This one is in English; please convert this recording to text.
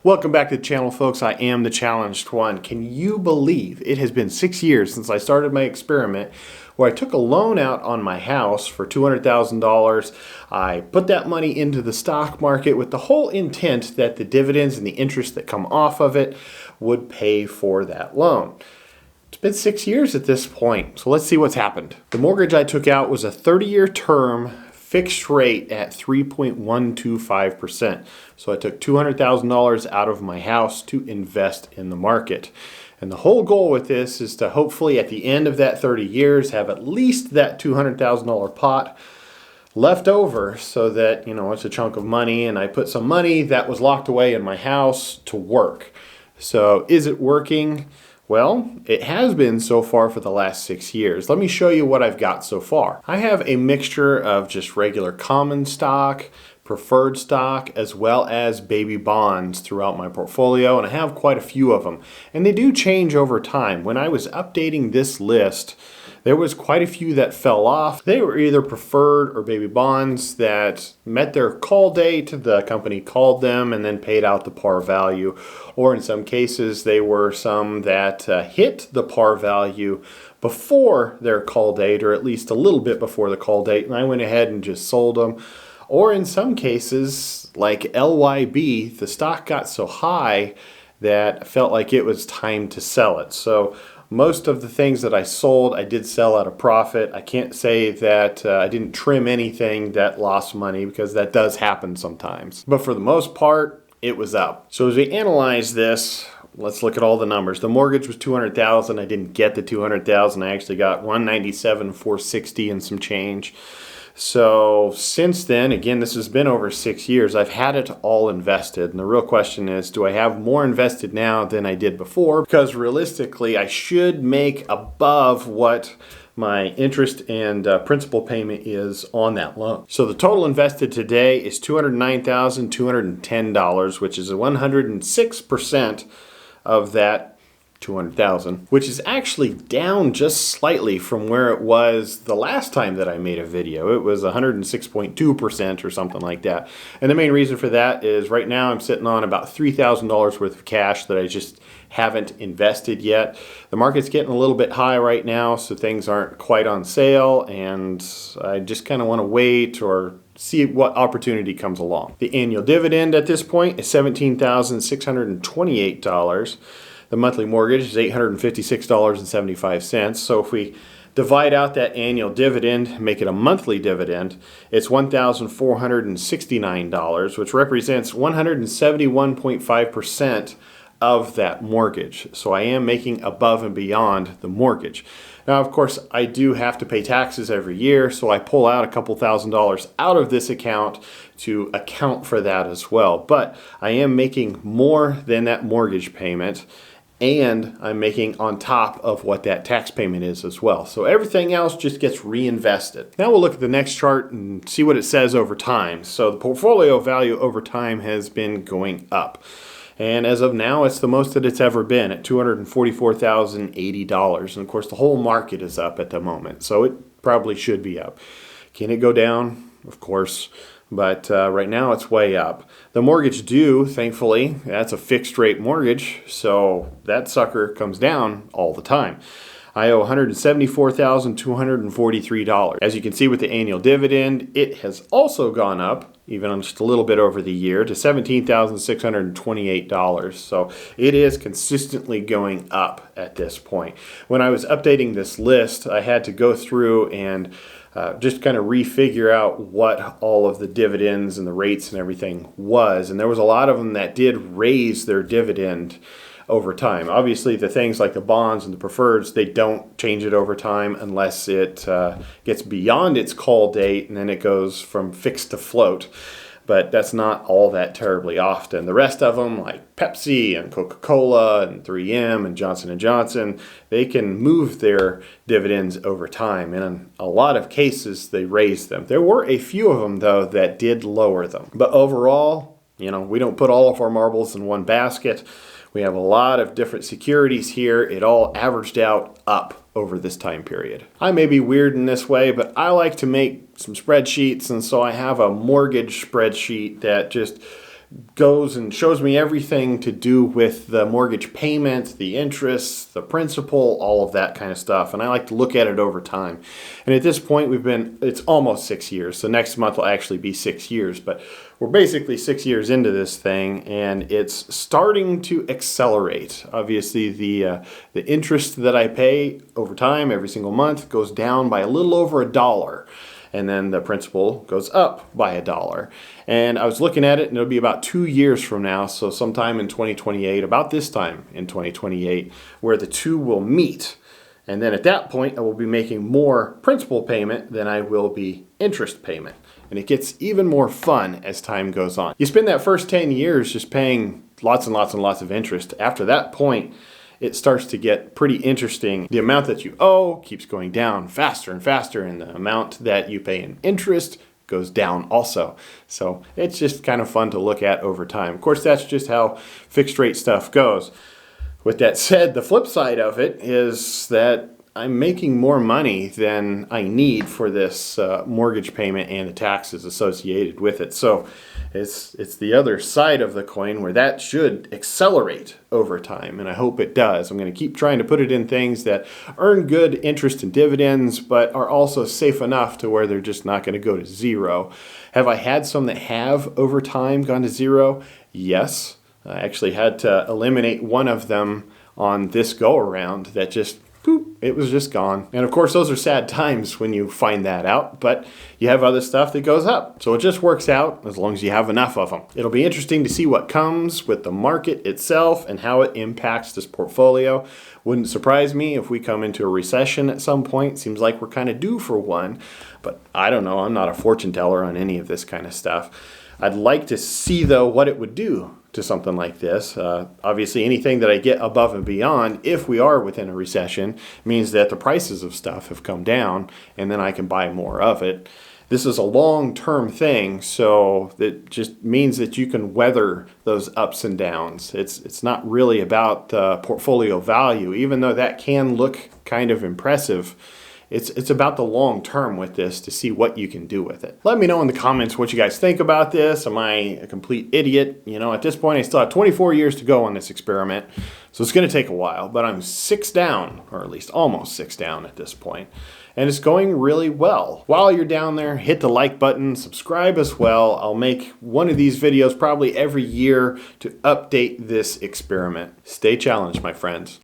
Welcome back to the channel, folks. I am the challenged one. Can you believe it has been 6 years since I started my experiment where I took a loan out on my house for $200,000. I put that money into the stock market with the whole intent that the dividends and the interest that come off of it would pay for that loan. It's been 6 years at this point, so let's see what's happened. The mortgage I took out was a 30-year term fixed rate at 3.125%. So I took $200,000 out of my house to invest in the market. And the whole goal with this is to hopefully at the end of that 30 years have at least that $200,000 pot left over so that, it's a chunk of money and I put some money that was locked away in my house to work. So is it working? Well, it has been so far for the last 6 years. Let me show you what I've got so far. I have a mixture of just regular common stock, preferred stock, as well as baby bonds throughout my portfolio, and I have quite a few of them. And they do change over time. When I was updating this list, there was quite a few that fell off. They were either preferred or baby bonds that met their call date. The company called them and then paid out the par value. Or in some cases, they were some that hit the par value before their call date, or at least a little bit before the call date, and I went ahead and just sold them. Or in some cases, like LYB, the stock got so high that I felt like it was time to sell it. So most of the things that I sold, I did sell at a profit. I can't say that I didn't trim anything that lost money, because that does happen sometimes. But for the most part, it was up. So as we analyze this, let's look at all the numbers. The mortgage was $200,000. I didn't get the $200,000. I actually got $197,460 and some change. So since then, again, this has been over 6 years, I've had it all invested. And the real question is, do I have more invested now than I did before? Because realistically, I should make above what my interest and principal payment is on that loan. So the total invested today is $209,210, which is a 106% of that $200,000, which is actually down just slightly from where it was the last time that I made a video. It was 106.2% or something like that. And the main reason for that is right now I'm sitting on about $3,000 worth of cash that I just haven't invested yet. The market's getting a little bit high right now, so things aren't quite on sale, and I just kind of want to wait or see what opportunity comes along. The annual dividend at this point is $17,628. The monthly mortgage is $856.75. So if we divide out that annual dividend, make it a monthly dividend, it's $1,469, which represents 171.5% of that mortgage. So I am making above and beyond the mortgage. Now, of course, I do have to pay taxes every year, so I pull out a couple $1,000s out of this account to account for that as well. But I am making more than that mortgage payment, and I'm making on top of what that tax payment is as well. So everything else just gets reinvested. Now we'll look at the next chart and see what it says over time. So the portfolio value over time has been going up. And as of now, it's the most that it's ever been at $244,080. And of course, the whole market is up at the moment, so it probably should be up. Can it go down? Of course. But right now it's way up. The mortgage due, thankfully, that's a fixed rate mortgage, so that sucker comes down all the time. I owe $174,243. As you can see with the annual dividend, it has also gone up, even on just a little bit over the year, to $17,628. So it is consistently going up at this point. When I was updating this list, I had to go through and just kind of refigure out what all of the dividends and the rates and everything was. And there was a lot of them that did raise their dividend over time. Obviously, the things like the bonds and the preferreds, they don't change it over time unless it gets beyond its call date, and then it goes from fixed to float. But that's not all that terribly often. The rest of them, like Pepsi and Coca-Cola and 3M and Johnson & Johnson, they can move their dividends over time. And in a lot of cases, they raise them. There were a few of them, though, that did lower them. But overall, we don't put all of our marbles in one basket. We have a lot of different securities here. It all averaged out up over this time period. I may be weird in this way, but I like to make some spreadsheets, and so I have a mortgage spreadsheet that just goes and shows me everything to do with the mortgage payment, the interest, the principal, all of that kind of stuff. And I like to look at it over time. And at this point, it's almost 6 years. So next month will actually be 6 years. But we're basically 6 years into this thing, and it's starting to accelerate. Obviously, the interest that I pay over time every single month goes down by a little over $1. And then the principal goes up by $1. And I was looking at it, and it'll be about 2 years from now, so sometime in 2028, about this time in 2028, where the two will meet. And then at that point, I will be making more principal payment than I will be interest payment. And it gets even more fun as time goes on. You spend that first 10 years just paying lots and lots and lots of interest. After that point, it starts to get pretty interesting. The amount that you owe keeps going down faster and faster, and the amount that you pay in interest goes down also. So it's just kind of fun to look at over time. Of course, that's just how fixed rate stuff goes. With that said, the flip side of it is that I'm making more money than I need for this mortgage payment and the taxes associated with it. So it's the other side of the coin where that should accelerate over time, and I hope it does. I'm going to keep trying to put it in things that earn good interest and dividends, but are also safe enough to where they're just not going to go to zero. Have I had some that have over time gone to zero? Yes. I actually had to eliminate one of them on this go around that just boop, it was just gone. And of course, those are sad times when you find that out, but you have other stuff that goes up. So it just works out as long as you have enough of them. It'll be interesting to see what comes with the market itself and how it impacts this portfolio. Wouldn't surprise me if we come into a recession at some point. Seems like we're kind of due for one, but I don't know. I'm not a fortune teller on any of this kind of stuff. I'd like to see, though, what it would do to something like this. Obviously, anything that I get above and beyond, if we are within a recession, means that the prices of stuff have come down, and then I can buy more of it. This is a long-term thing, so it just means that you can weather those ups and downs. It's not really about portfolio value, even though that can look kind of impressive. It's about the long term with this to see what you can do with it. Let me know in the comments what you guys think about this. Am I a complete idiot? You know, at this point, I still have 24 years to go on this experiment, so it's going to take a while, but I'm 6 down, or at least almost 6 down at this point, and it's going really well. While you're down there, hit the like button, subscribe as well. I'll make one of these videos probably every year to update this experiment. Stay challenged, my friends.